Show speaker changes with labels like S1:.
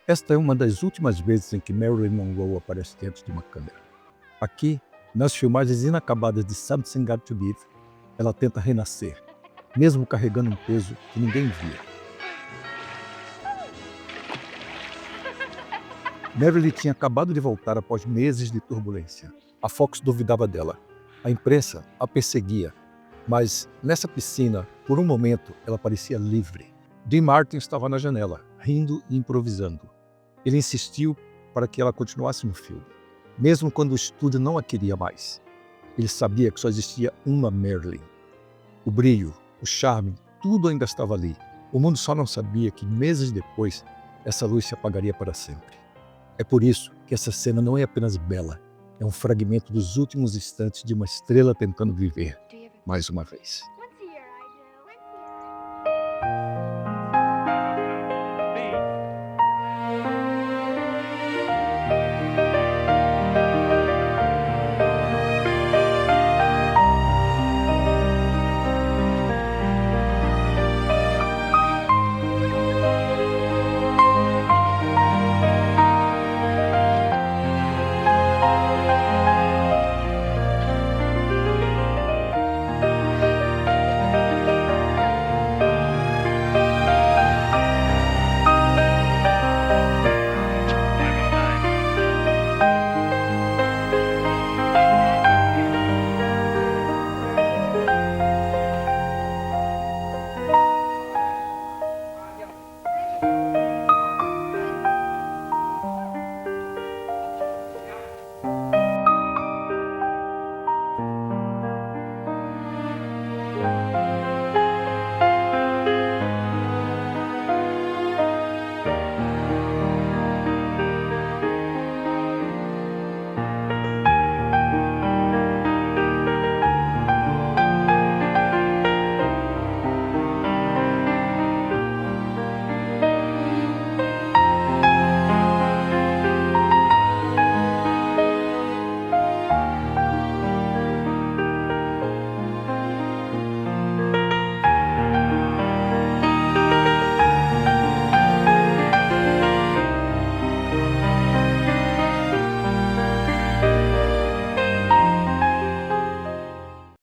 S1: Esta é uma das últimas vezes em que Marilyn Monroe aparece diante de uma câmera. Aqui, nas filmagens inacabadas de Something Got to Give, ela tenta renascer, mesmo carregando um peso que ninguém via. Marilyn tinha acabado de voltar após meses de turbulência. A Fox duvidava dela. A imprensa a perseguia. Mas, nessa piscina, por um momento, ela parecia livre. Dean Martin estava na janela, rindo e improvisando. Ele insistiu para que ela continuasse no filme, mesmo quando o estúdio não a queria mais. Ele sabia que só existia uma Marilyn. O brilho, o charme, tudo ainda estava ali. O mundo só não sabia que, meses depois, essa luz se apagaria para sempre. É por isso que essa cena não é apenas bela, é um fragmento dos últimos instantes de uma estrela tentando viver mais uma vez.